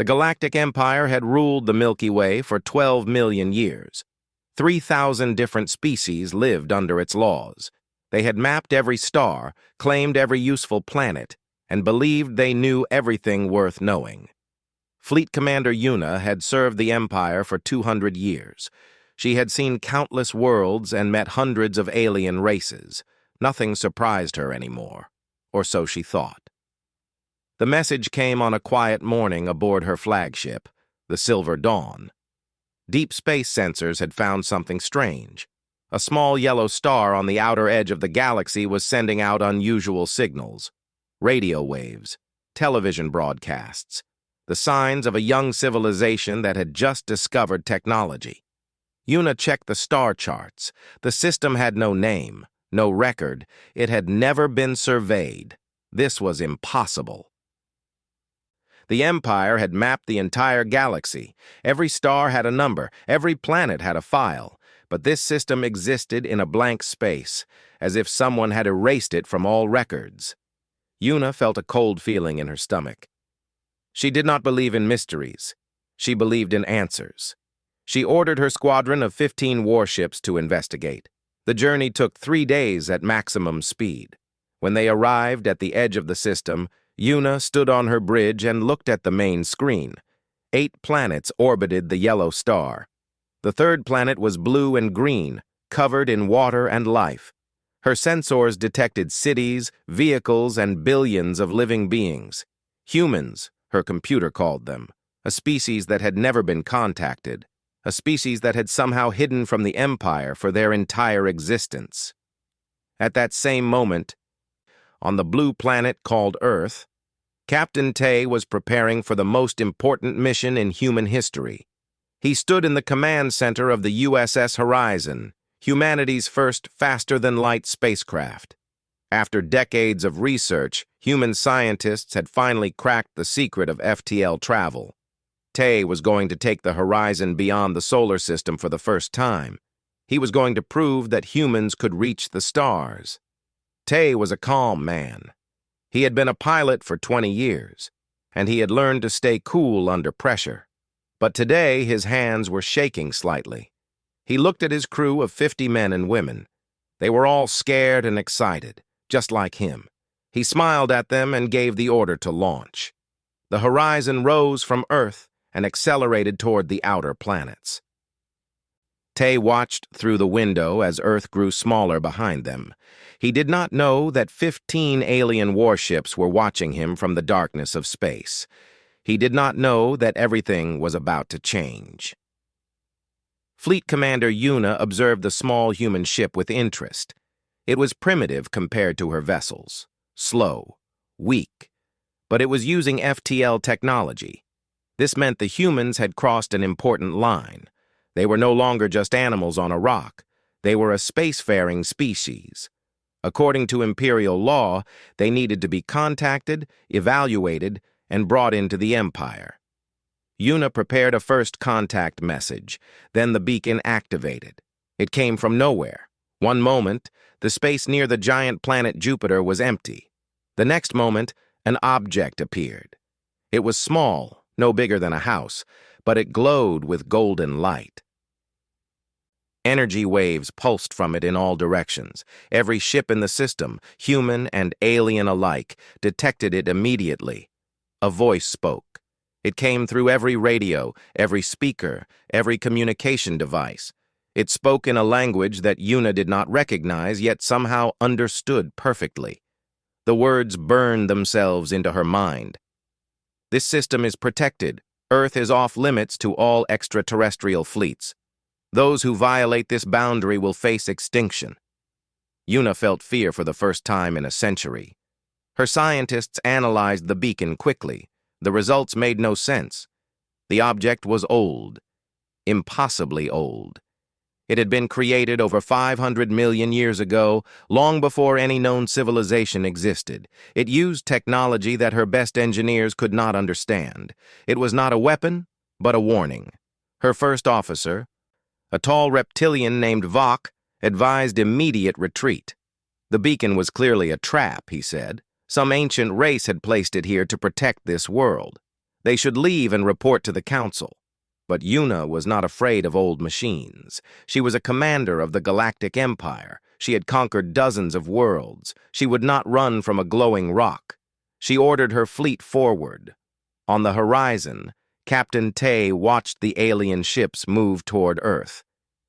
The Galactic Empire had ruled the Milky Way for 12 million years. 3,000 different species lived under its laws. They had mapped every star, claimed every useful planet, and believed they knew everything worth knowing. Fleet Commander Yuna had served the Empire for 200 years. She had seen countless worlds and met hundreds of alien races. Nothing surprised her anymore, or so she thought. The message came on a quiet morning aboard her flagship, the Silver Dawn. Deep space sensors had found something strange. A small yellow star on the outer edge of the galaxy was sending out unusual signals. Radio waves, television broadcasts, the signs of a young civilization that had just discovered technology. Yuna checked the star charts. The system had no name, no record. It had never been surveyed. This was impossible. The Empire had mapped the entire galaxy. Every star had a number, every planet had a file, but this system existed in a blank space, as if someone had erased it from all records. Yuna felt a cold feeling in her stomach. She did not believe in mysteries. She believed in answers. She ordered her squadron of 15 warships to investigate. The journey took 3 days at maximum speed. When they arrived at the edge of the system, Yuna stood on her bridge and looked at the main screen. 8 planets orbited the yellow star. The third planet was blue and green, covered in water and life. Her sensors detected cities, vehicles, and billions of living beings. Humans, her computer called them, a species that had never been contacted, a species that had somehow hidden from the Empire for their entire existence. At that same moment, on the blue planet called Earth, Captain Tay was preparing for the most important mission in human history. He stood in the command center of the USS Horizon, humanity's first faster-than-light spacecraft. After decades of research, human scientists had finally cracked the secret of FTL travel. Tay was going to take the Horizon beyond the solar system for the first time. He was going to prove that humans could reach the stars. Tay was a calm man. He had been a pilot for 20 years, and he had learned to stay cool under pressure. But today his hands were shaking slightly. He looked at his crew of 50 men and women. They were all scared and excited, just like him. He smiled at them and gave the order to launch. The Horizon rose from Earth and accelerated toward the outer planets. Tay watched through the window as Earth grew smaller behind them. He did not know that 15 alien warships were watching him from the darkness of space. He did not know that everything was about to change. Fleet Commander Yuna observed the small human ship with interest. It was primitive compared to her vessels, slow, weak, but it was using FTL technology. This meant the humans had crossed an important line. They were no longer just animals on a rock. They were a spacefaring species. According to Imperial law, they needed to be contacted, evaluated, and brought into the Empire. Yuna prepared a first contact message, then the beacon activated. It came from nowhere. One moment, the space near the giant planet Jupiter was empty. The next moment, an object appeared. It was small, no bigger than a house, but it glowed with golden light. Energy waves pulsed from it in all directions. Every ship in the system, human and alien alike, detected it immediately. A voice spoke. It came through every radio, every speaker, every communication device. It spoke in a language that Yuna did not recognize, yet somehow understood perfectly. The words burned themselves into her mind. This system is protected. Earth is off limits to all extraterrestrial fleets. Those who violate this boundary will face extinction. Yuna felt fear for the first time in a century. Her scientists analyzed the beacon quickly. The results made no sense. The object was old, impossibly old. It had been created over 500 million years ago, long before any known civilization existed. It used technology that her best engineers could not understand. It was not a weapon, but a warning. Her first officer, a tall reptilian named Vok, advised immediate retreat. The beacon was clearly a trap, he said. Some ancient race had placed it here to protect this world. They should leave and report to the council. But Yuna was not afraid of old machines. She was a commander of the Galactic Empire. She had conquered dozens of worlds. She would not run from a glowing rock. She ordered her fleet forward. On the horizon, Captain Tay watched the alien ships move toward Earth.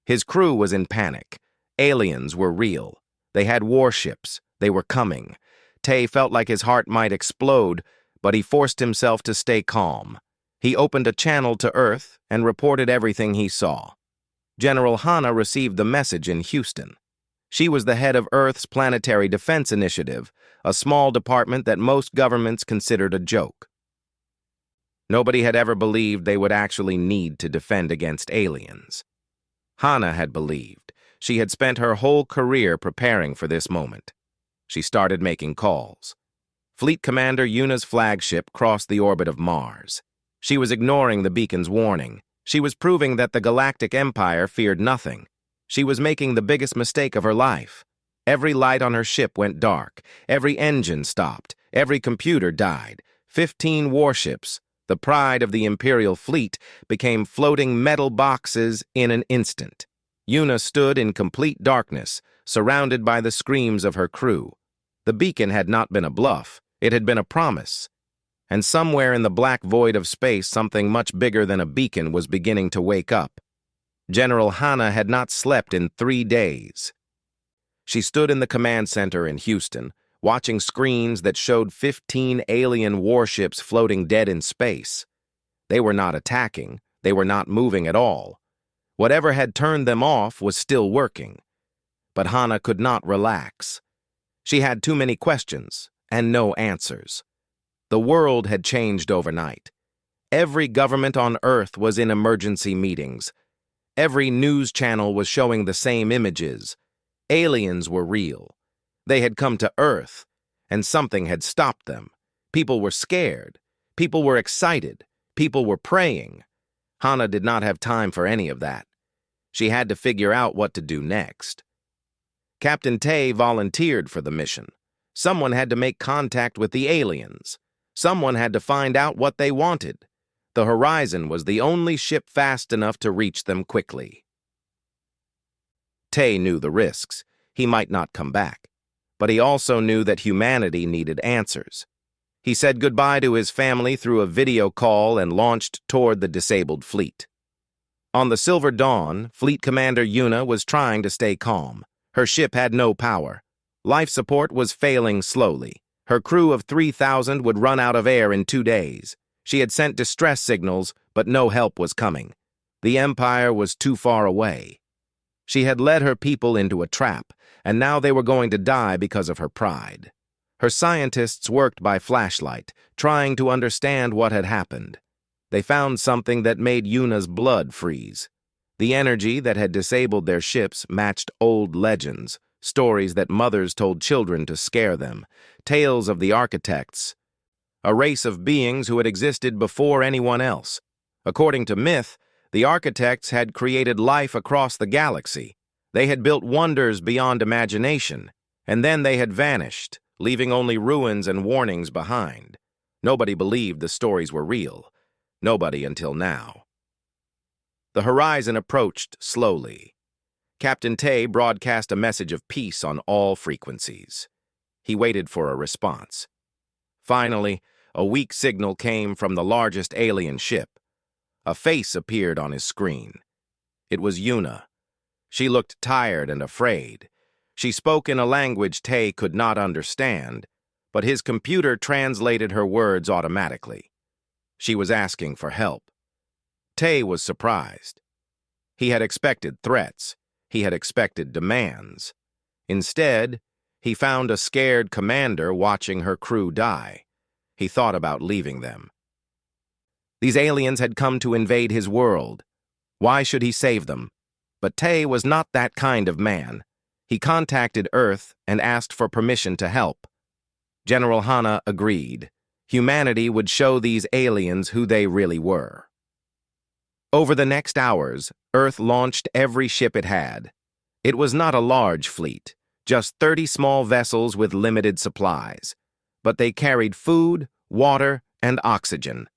His crew was in panic. Aliens were real. They had warships. They were coming. Tay felt like his heart might explode, but he forced himself to stay calm. He opened a channel to Earth and reported everything he saw. General Hana received the message in Houston. She was the head of Earth's Planetary Defense Initiative, a small department that most governments considered a joke. Nobody had ever believed they would actually need to defend against aliens. Hana had believed. She had spent her whole career preparing for this moment. She started making calls. Fleet Commander Yuna's flagship crossed the orbit of Mars. She was ignoring the beacon's warning. She was proving that the Galactic Empire feared nothing. She was making the biggest mistake of her life. Every light on her ship went dark. Every engine stopped. Every computer died. 15 warships, the pride of the Imperial fleet, became floating metal boxes in an instant. Yuna stood in complete darkness, surrounded by the screams of her crew. The beacon had not been a bluff. It had been a promise. And somewhere in the black void of space, something much bigger than a beacon was beginning to wake up. General Hana had not slept in 3 days. She stood in the command center in Houston, watching screens that showed 15 alien warships floating dead in space. They were not attacking. They were not moving at all. Whatever had turned them off was still working. But Hana could not relax. She had too many questions and no answers. The world had changed overnight. Every government on Earth was in emergency meetings. Every news channel was showing the same images. Aliens were real. They had come to Earth, and something had stopped them. People were scared. People were excited. People were praying. Hana did not have time for any of that. She had to figure out what to do next. Captain Tay volunteered for the mission. Someone had to make contact with the aliens. Someone had to find out what they wanted. The Horizon was the only ship fast enough to reach them quickly. Tay knew the risks. He might not come back. But he also knew that humanity needed answers. He said goodbye to his family through a video call and launched toward the disabled fleet. On the Silver Dawn, Fleet Commander Yuna was trying to stay calm. Her ship had no power. Life support was failing slowly. Her crew of 3,000 would run out of air in 2 days. She had sent distress signals, but no help was coming. The Empire was too far away. She had led her people into a trap, and now they were going to die because of her pride. Her scientists worked by flashlight, trying to understand what had happened. They found something that made Yuna's blood freeze. The energy that had disabled their ships matched old legends, stories that mothers told children to scare them, tales of the architects, a race of beings who had existed before anyone else. According to myth, the architects had created life across the galaxy. They had built wonders beyond imagination, and then they had vanished, leaving only ruins and warnings behind. Nobody believed the stories were real. Nobody until now. The horizon approached slowly. Captain Tay broadcast a message of peace on all frequencies. He waited for a response. Finally, a weak signal came from the largest alien ship. A face appeared on his screen. It was Yuna. She looked tired and afraid. She spoke in a language Tay could not understand, but his computer translated her words automatically. She was asking for help. Tay was surprised. He had expected threats. He had expected demands. Instead, he found a scared commander watching her crew die. He thought about leaving them. These aliens had come to invade his world. Why should he save them? But Tay was not that kind of man. He contacted Earth and asked for permission to help. General Hana agreed. Humanity would show these aliens who they really were. Over the next hours, Earth launched every ship it had. It was not a large fleet, just 30 small vessels with limited supplies. But they carried food, water, and oxygen.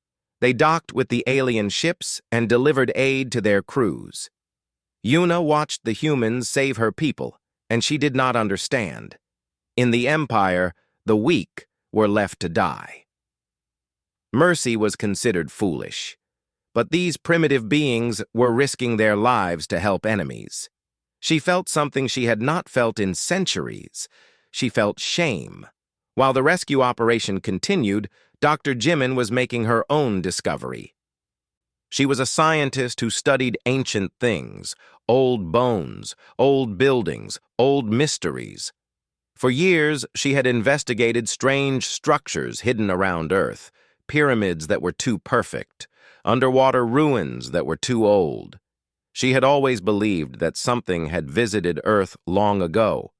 They docked with the alien ships and delivered aid to their crews. Yuna watched the humans save her people, and she did not understand. In the Empire, the weak were left to die. Mercy was considered foolish, but these primitive beings were risking their lives to help enemies. She felt something she had not felt in centuries. She felt shame. While the rescue operation continued, Dr. Jimin was making her own discovery. She was a scientist who studied ancient things, old bones, old buildings, old mysteries. For years, she had investigated strange structures hidden around Earth, pyramids that were too perfect, underwater ruins that were too old. She had always believed that something had visited Earth long ago.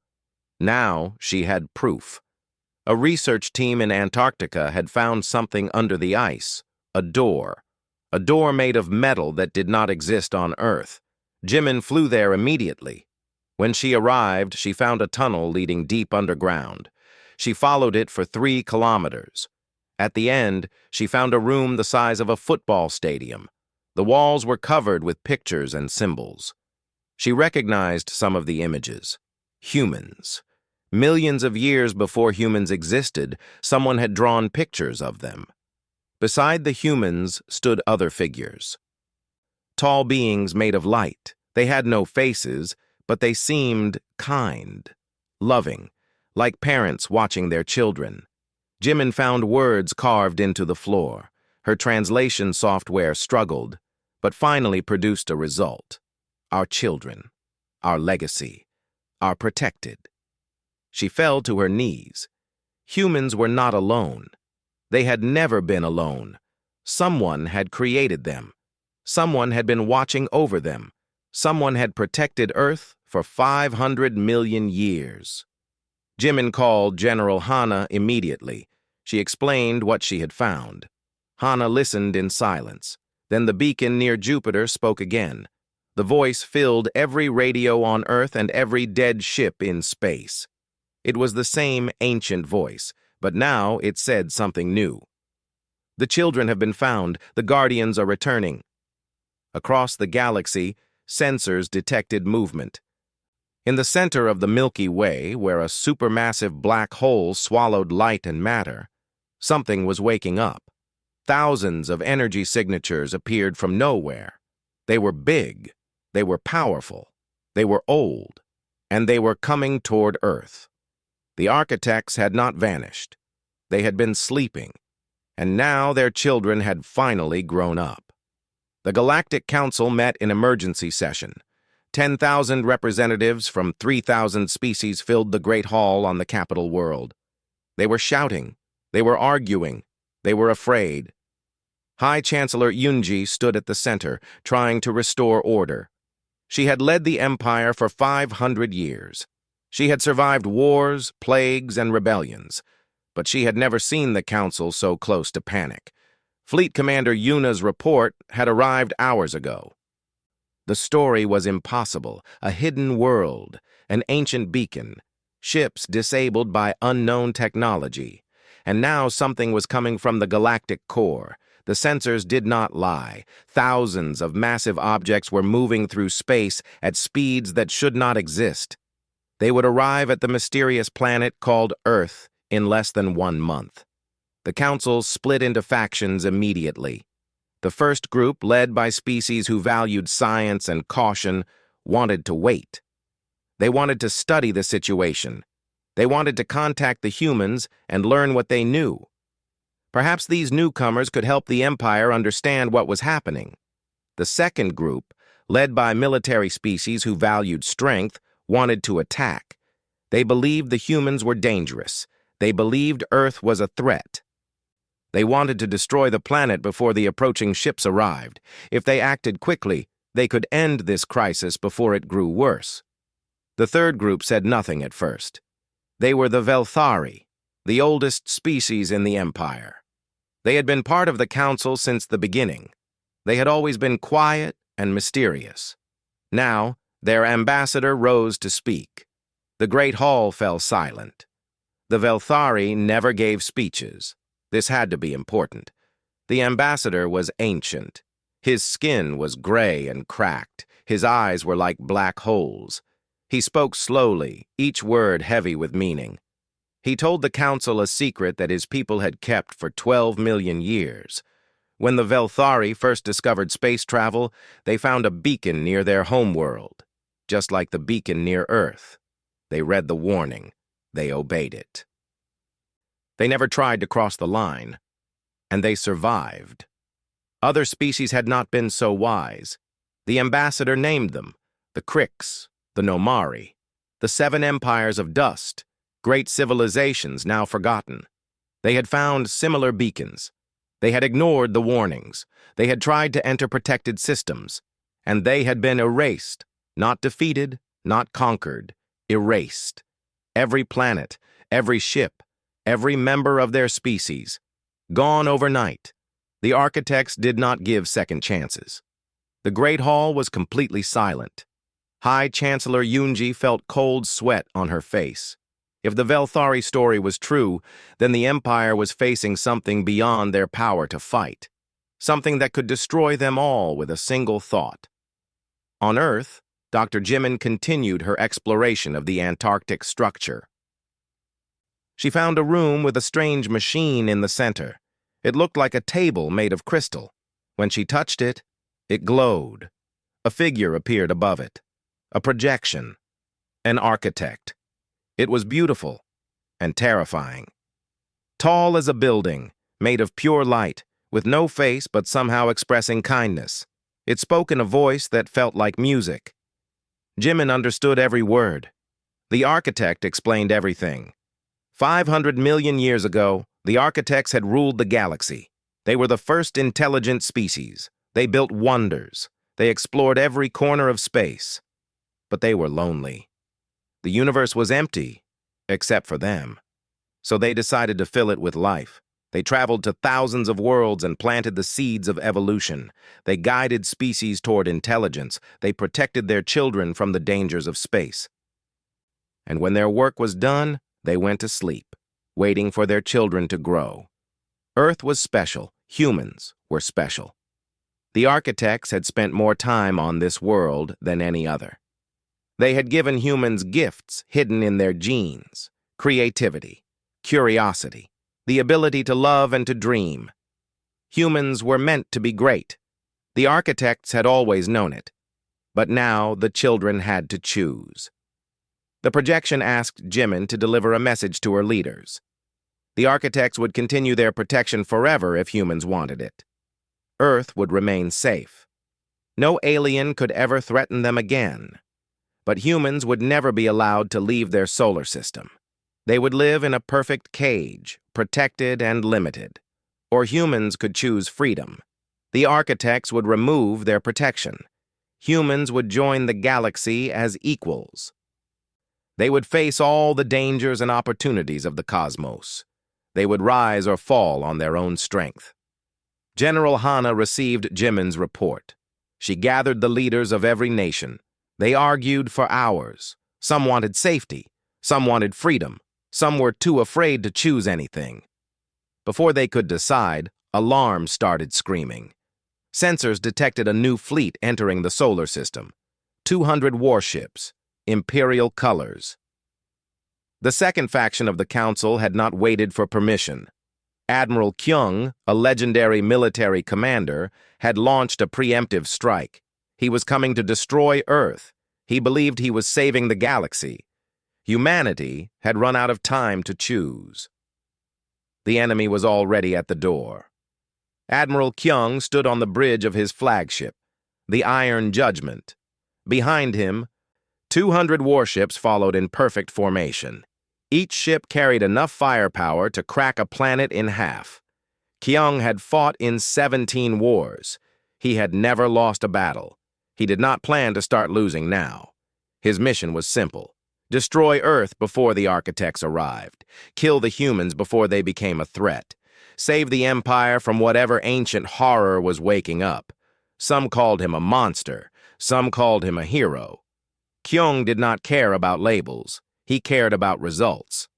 Now she had proof. A research team in Antarctica had found something under the ice, a door made of metal that did not exist on Earth. Jimin flew there immediately. When she arrived, she found a tunnel leading deep underground. She followed it for 3 kilometers. At the end, she found a room the size of a football stadium. The walls were covered with pictures and symbols. She recognized some of the images. Humans. Millions of years before humans existed, someone had drawn pictures of them. Beside the humans stood other figures. Tall beings made of light. They had no faces, but they seemed kind, loving, like parents watching their children. Jimin found words carved into the floor. Her translation software struggled, but finally produced a result. Our children, our legacy, our protected. She fell to her knees. Humans were not alone. They had never been alone. Someone had created them. Someone had been watching over them. Someone had protected Earth for 500 million years. Jimin called General Hana immediately. She explained what she had found. Hana listened in silence. Then the beacon near Jupiter spoke again. The voice filled every radio on Earth and every dead ship in space. It was the same ancient voice, but now it said something new. The children have been found. The Guardians are returning. Across the galaxy, sensors detected movement. In the center of the Milky Way, where a supermassive black hole swallowed light and matter, something was waking up. Thousands of energy signatures appeared from nowhere. They were big, they were powerful, they were old, and they were coming toward Earth. The architects had not vanished. They had been sleeping, and now their children had finally grown up. The Galactic Council met in emergency session. 10,000 representatives from 3,000 species filled the Great Hall on the capital world. They were shouting. They were arguing. They were afraid. High Chancellor Yunji stood at the center, trying to restore order. She had led the Empire for 500 years. She had survived wars, plagues, and rebellions, but she had never seen the Council so close to panic. Fleet Commander Yuna's report had arrived hours ago. The story was impossible, a hidden world, an ancient beacon, ships disabled by unknown technology, and now something was coming from the galactic core. The sensors did not lie. Thousands of massive objects were moving through space at speeds that should not exist. They would arrive at the mysterious planet called Earth in less than 1 month. The Council split into factions immediately. The first group, led by species who valued science and caution, wanted to wait. They wanted to study the situation. They wanted to contact the humans and learn what they knew. Perhaps these newcomers could help the Empire understand what was happening. The second group, led by military species who valued strength, wanted to attack. They believed the humans were dangerous. They believed Earth was a threat. They wanted to destroy the planet before the approaching ships arrived. If they acted quickly, they could end this crisis before it grew worse. The third group said nothing at first. They were the Velthari, the oldest species in the Empire. They had been part of the Council since the beginning. They had always been quiet and mysterious. Now, their ambassador rose to speak. The Great Hall fell silent. The Velthari never gave speeches. This had to be important. The ambassador was ancient. His skin was gray and cracked. His eyes were like black holes. He spoke slowly, each word heavy with meaning. He told the council a secret that his people had kept for 12 million years. When the Velthari first discovered space travel, they found a beacon near their homeworld, just like the beacon near Earth. They read the warning. They obeyed it. They never tried to cross the line, and they survived. Other species had not been so wise. The ambassador named them, the Krix, the Nomari, the 7 empires of dust, great civilizations now forgotten. They had found similar beacons. They had ignored the warnings. They had tried to enter protected systems, and they had been erased, not defeated, not conquered, erased. Every planet, every ship, every member of their species, gone overnight. The architects did not give second chances. The Great Hall was completely silent. High Chancellor Yunji felt cold sweat on her face. If the Velthari story was true, then the Empire was facing something beyond their power to fight, something that could destroy them all with a single thought. On Earth, Dr. Jimin continued her exploration of the Antarctic structure. She found a room with a strange machine in the center. It looked like a table made of crystal. When she touched it, it glowed. A figure appeared above it. A projection. An architect. It was beautiful and terrifying. Tall as a building, made of pure light, with no face but somehow expressing kindness. It spoke in a voice that felt like music. Jimin understood every word. The architect explained everything. 500 million years ago, the architects had ruled the galaxy. They were the first intelligent species. They built wonders. They explored every corner of space. But they were lonely. The universe was empty, except for them. So they decided to fill it with life. They traveled to thousands of worlds and planted the seeds of evolution. They guided species toward intelligence. They protected their children from the dangers of space. And when their work was done, they went to sleep, waiting for their children to grow. Earth was special. Humans were special. The architects had spent more time on this world than any other. They had given humans gifts hidden in their genes, creativity, curiosity, the ability to love and to dream. Humans were meant to be great. The architects had always known it. But now the children had to choose. The projection asked Jimin to deliver a message to her leaders. The architects would continue their protection forever if humans wanted it. Earth would remain safe. No alien could ever threaten them again. But humans would never be allowed to leave their solar system. They would live in a perfect cage, protected and limited. Or humans could choose freedom. The architects would remove their protection. Humans would join the galaxy as equals. They would face all the dangers and opportunities of the cosmos. They would rise or fall on their own strength. General Hana received Jimin's report. She gathered the leaders of every nation. They argued for hours. Some wanted safety. Some wanted freedom. Some were too afraid to choose anything. Before they could decide, alarms started screaming. Sensors detected a new fleet entering the solar system. 200 warships, imperial colors. The second faction of the council had not waited for permission. Admiral Kyung, a legendary military commander, had launched a preemptive strike. He was coming to destroy Earth. He believed he was saving the galaxy. Humanity had run out of time to choose. The enemy was already at the door. Admiral Kyung stood on the bridge of his flagship, the Iron Judgment. Behind him, 200 warships followed in perfect formation. Each ship carried enough firepower to crack a planet in half. Kyung had fought in 17 wars. He had never lost a battle. He did not plan to start losing now. His mission was simple. Destroy Earth before the architects arrived. Kill the humans before they became a threat. Save the Empire from whatever ancient horror was waking up. Some called him a monster. Some called him a hero. Kyung did not care about labels. He cared about results.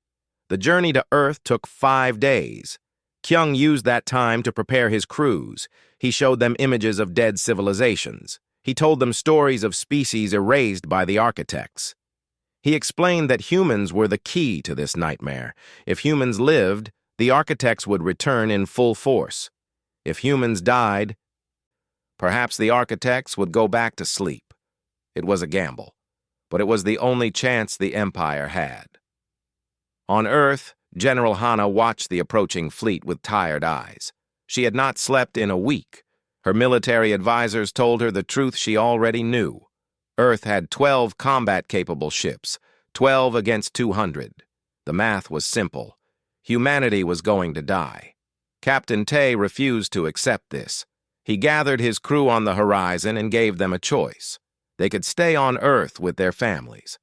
The journey to Earth took 5 days. Kyung used that time to prepare his crews. He showed them images of dead civilizations. He told them stories of species erased by the architects. He explained that humans were the key to this nightmare. If humans lived, the architects would return in full force. If humans died, perhaps the architects would go back to sleep. It was a gamble, but it was the only chance the Empire had. On Earth, General Hana watched the approaching fleet with tired eyes. She had not slept in a week. Her military advisors told her the truth she already knew. Earth had 12 combat-capable ships, 12 against 200. The math was simple. Humanity was going to die. Captain Tay refused to accept this. He gathered his crew on the horizon and gave them a choice. They could stay on Earth with their families.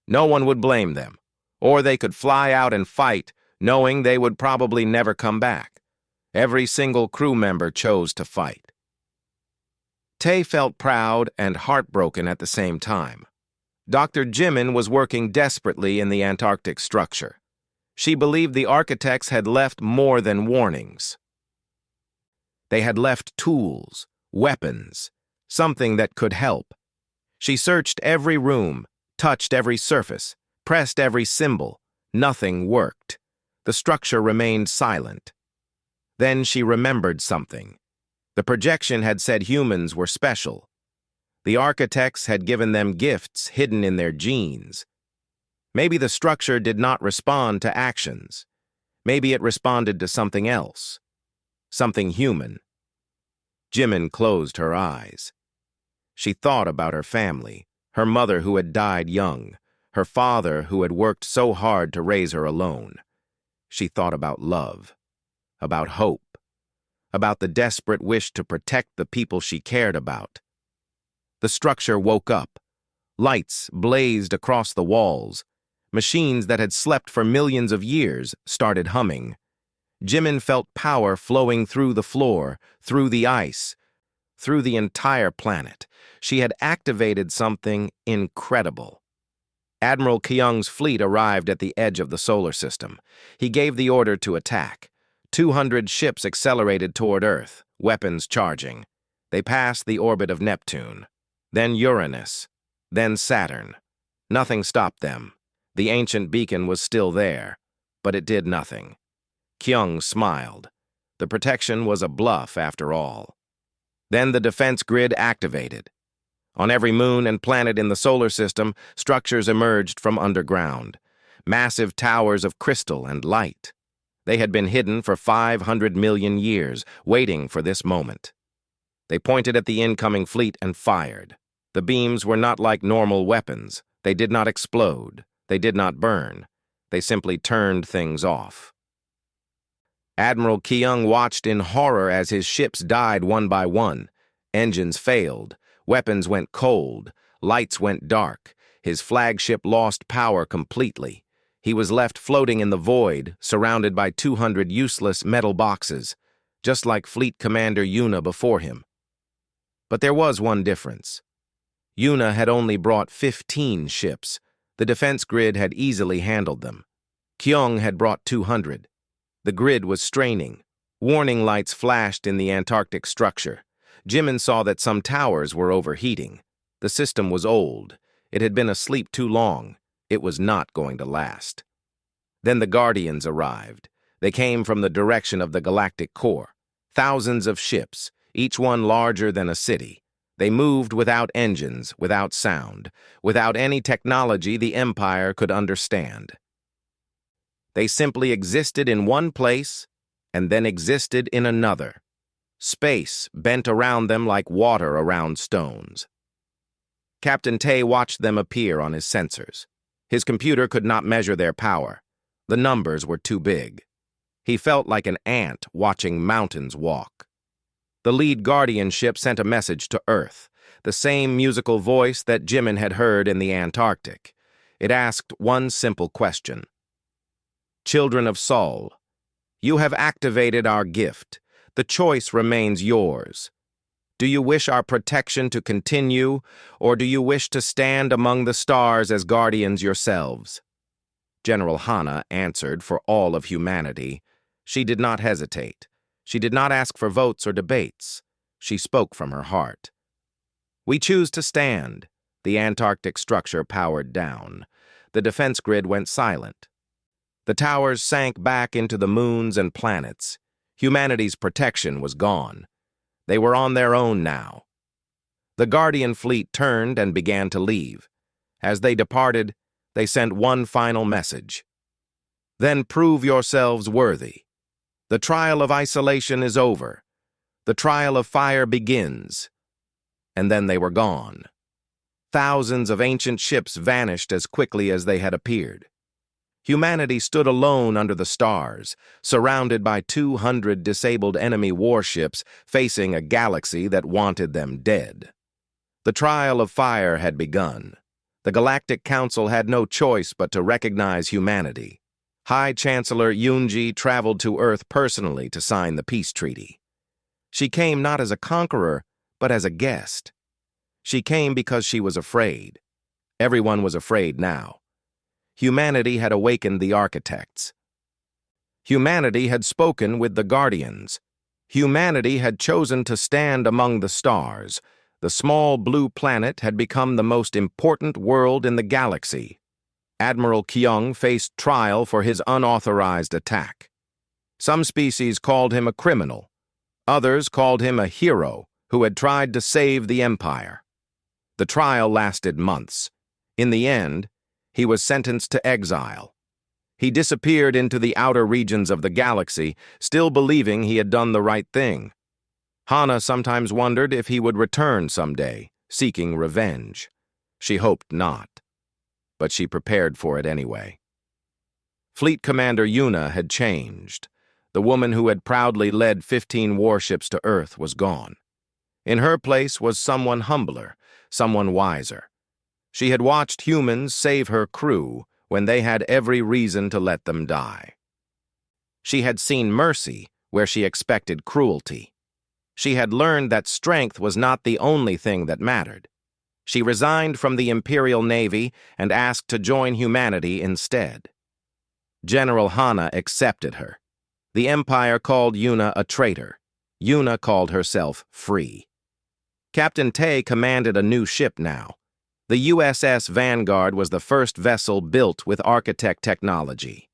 No one would blame them. Or they could fly out and fight, knowing they would probably never come back. Every single crew member chose to fight. Tay felt proud and heartbroken at the same time. Dr. Jimin was working desperately in the Antarctic structure. She believed the architects had left more than warnings. They had left tools, weapons, something that could help. She searched every room, touched every surface, pressed every symbol. Nothing worked. The structure remained silent. Then she remembered something. The projection had said humans were special. The architects had given them gifts hidden in their genes. Maybe the structure did not respond to actions. Maybe it responded to something else. Something human. Jimin closed her eyes. She thought about her family, her mother who had died young, her father who had worked so hard to raise her alone. She thought about love, about hope, about the desperate wish to protect the people she cared about. The structure woke up. Lights blazed across the walls. Machines that had slept for millions of years started humming. Jimin felt power flowing through the floor, through the ice, through the entire planet. She had activated something incredible. Admiral Kyung's fleet arrived at the edge of the solar system. He gave the order to attack. 200 ships accelerated toward Earth, weapons charging. They passed the orbit of Neptune, then Uranus, then Saturn. Nothing stopped them. The ancient beacon was still there, but it did nothing. Kyung smiled. The protection was a bluff after all. Then the defense grid activated. On every moon and planet in the solar system, structures emerged from underground. Massive towers of crystal and light. They had been hidden for 500 million years, waiting for this moment. They pointed at the incoming fleet and fired. The beams were not like normal weapons. They did not explode. They did not burn. They simply turned things off. Admiral Kyung watched in horror as his ships died one by one. Engines failed. Weapons went cold. Lights went dark. His flagship lost power completely. He was left floating in the void, surrounded by 200 useless metal boxes, just like Fleet Commander Yuna before him. But there was one difference. Yuna had only brought 15 ships. The defense grid had easily handled them. Kyung had brought 200. The grid was straining. Warning lights flashed in the Antarctic structure. Jimin saw that some towers were overheating. The system was old. It had been asleep too long. It was not going to last. Then the Guardians arrived. They came from the direction of the Galactic core. Thousands of ships, each one larger than a city. They moved without engines, without sound, without any technology the Empire could understand. They simply existed in one place and then existed in another. Space bent around them like water around stones. Captain Tay watched them appear on his sensors. His computer could not measure their power. The numbers were too big. He felt like an ant watching mountains walk. The lead Guardian ship sent a message to Earth, the same musical voice that Jimin had heard in the Antarctic. It asked one simple question. Children of Sol, you have activated our gift. The choice remains yours. Do you wish our protection to continue, or do you wish to stand among the stars as guardians yourselves? General Hana answered for all of humanity. She did not hesitate. She did not ask for votes or debates. She spoke from her heart. "We choose to stand." The Antarctic structure powered down. The defense grid went silent. The towers sank back into the moons and planets. Humanity's protection was gone. They were on their own now. The Guardian fleet turned and began to leave. As they departed, they sent one final message. "Then prove yourselves worthy. The trial of isolation is over. The trial of fire begins." And then they were gone. Thousands of ancient ships vanished as quickly as they had appeared. Humanity stood alone under the stars, surrounded by 200 disabled enemy warships facing a galaxy that wanted them dead. The trial of fire had begun. The Galactic Council had no choice but to recognize humanity. High Chancellor Yunji traveled to Earth personally to sign the peace treaty. She came not as a conqueror, but as a guest. She came because she was afraid. Everyone was afraid now. Humanity had awakened the architects. Humanity had spoken with the Guardians. Humanity had chosen to stand among the stars. The small blue planet had become the most important world in the galaxy. Admiral Kyung faced trial for his unauthorized attack. Some species called him a criminal. Others called him a hero who had tried to save the Empire. The trial lasted months. In the end, he was sentenced to exile. He disappeared into the outer regions of the galaxy, still believing he had done the right thing. Hana sometimes wondered if he would return someday, seeking revenge. She hoped not, but she prepared for it anyway. Fleet Commander Yuna had changed. The woman who had proudly led 15 warships to Earth was gone. In her place was someone humbler, someone wiser. She had watched humans save her crew when they had every reason to let them die. She had seen mercy where she expected cruelty. She had learned that strength was not the only thing that mattered. She resigned from the Imperial Navy and asked to join humanity instead. General Hana accepted her. The Empire called Yuna a traitor. Yuna called herself free. Captain Tay commanded a new ship now. The USS Vanguard was the first vessel built with architect technology.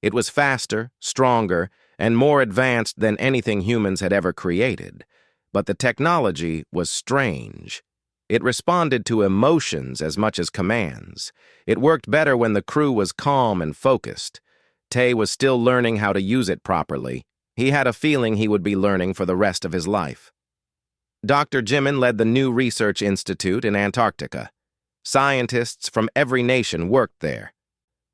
It was faster, stronger, and more advanced than anything humans had ever created. But the technology was strange. It responded to emotions as much as commands. It worked better when the crew was calm and focused. Tay was still learning how to use it properly. He had a feeling he would be learning for the rest of his life. Dr. Jimin led the new research institute in Antarctica. Scientists from every nation worked there,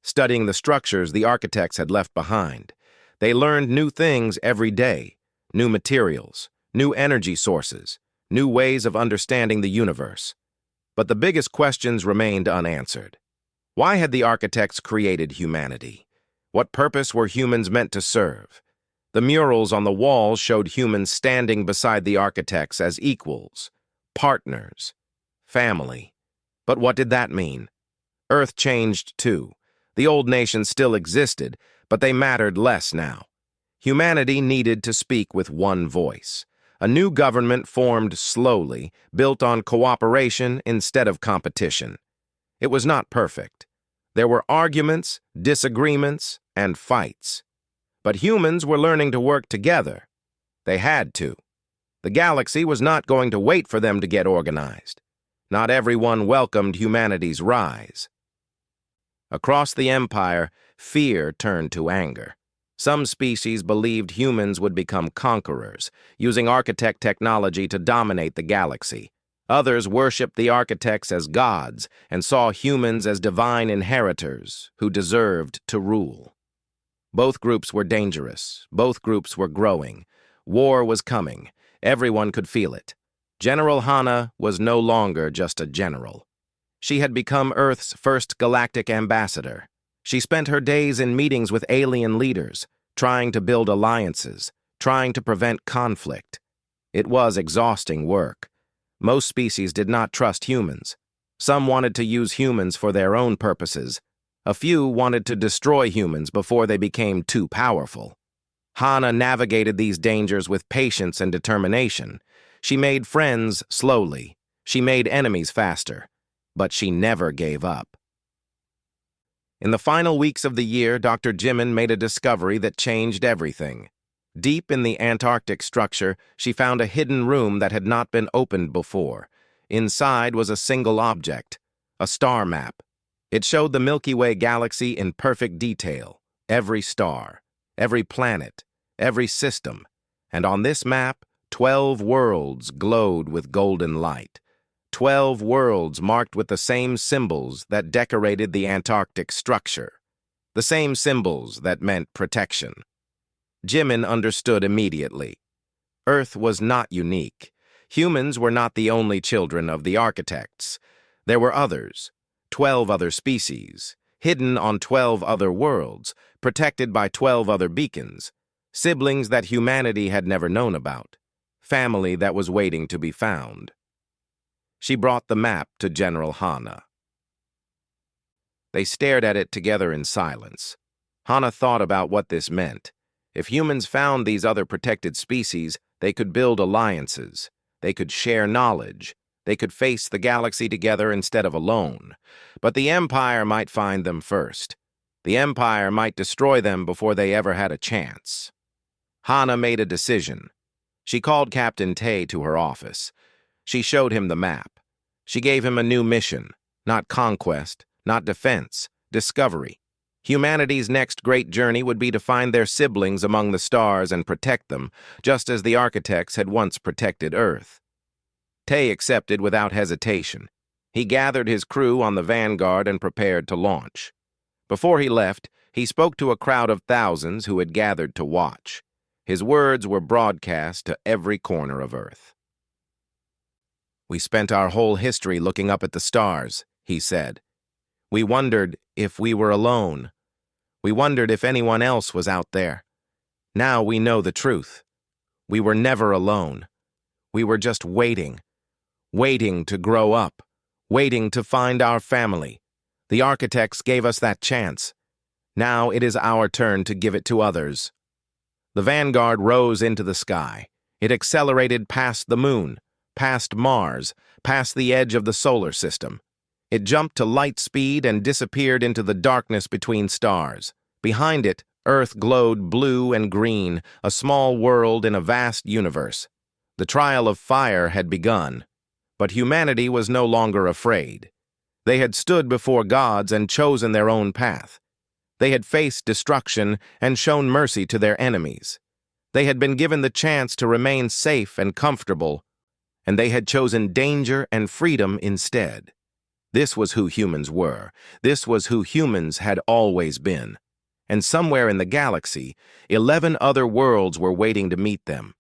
studying the structures the architects had left behind. They learned new things every day, new materials, new energy sources, new ways of understanding the universe. But the biggest questions remained unanswered. Why had the architects created humanity? What purpose were humans meant to serve? The murals on the walls showed humans standing beside the architects as equals, partners, family. But what did that mean? Earth changed too. The old nations still existed, but they mattered less now. Humanity needed to speak with one voice. A new government formed slowly, built on cooperation instead of competition. It was not perfect. There were arguments, disagreements, and fights. But humans were learning to work together. They had to. The galaxy was not going to wait for them to get organized. Not everyone welcomed humanity's rise. Across the Empire, fear turned to anger. Some species believed humans would become conquerors, using architect technology to dominate the galaxy. Others worshipped the architects as gods and saw humans as divine inheritors who deserved to rule. Both groups were dangerous. Both groups were growing. War was coming. Everyone could feel it. General Hana was no longer just a general. She had become Earth's first galactic ambassador. She spent her days in meetings with alien leaders, trying to build alliances, trying to prevent conflict. It was exhausting work. Most species did not trust humans. Some wanted to use humans for their own purposes. A few wanted to destroy humans before they became too powerful. Hana navigated these dangers with patience and determination. She made friends slowly. She made enemies faster. But she never gave up. In the final weeks of the year, Dr. Jimin made a discovery that changed everything. Deep in the Antarctic structure, she found a hidden room that had not been opened before. Inside was a single object, a star map. It showed the Milky Way galaxy in perfect detail, every star, every planet, every system. And on this map, 12 worlds glowed with golden light. 12 worlds marked with the same symbols that decorated the Antarctic structure. The same symbols that meant protection. Jimin understood immediately. Earth was not unique. Humans were not the only children of the architects. There were others, 12 other species, hidden on 12 other worlds, protected by 12 other beacons, siblings that humanity had never known about, family that was waiting to be found. She brought the map to General Hana. They stared at it together in silence. Hana thought about what this meant. If humans found these other protected species, they could build alliances. They could share knowledge. They could face the galaxy together instead of alone. But the Empire might find them first. The Empire might destroy them before they ever had a chance. Hana made a decision. She called Captain Tay to her office. She showed him the map. She gave him a new mission. Not conquest, not defense, discovery. Humanity's next great journey would be to find their siblings among the stars and protect them, just as the architects had once protected Earth. Tay accepted without hesitation. He gathered his crew on the Vanguard and prepared to launch. Before he left, he spoke to a crowd of thousands who had gathered to watch. His words were broadcast to every corner of Earth. "We spent our whole history looking up at the stars," he said. "We wondered if we were alone. We wondered if anyone else was out there. Now we know the truth. We were never alone. We were just waiting to grow up, waiting to find our family. The architects gave us that chance. Now it is our turn to give it to others." The Vanguard rose into the sky. It accelerated past the moon, past Mars, past the edge of the solar system. It jumped to light speed and disappeared into the darkness between stars. Behind it, Earth glowed blue and green, a small world in a vast universe. The trial of fire had begun. But humanity was no longer afraid. They had stood before gods and chosen their own path. They had faced destruction and shown mercy to their enemies. They had been given the chance to remain safe and comfortable, and they had chosen danger and freedom instead. This was who humans were. This was who humans had always been. And somewhere in the galaxy, 11 other worlds were waiting to meet them.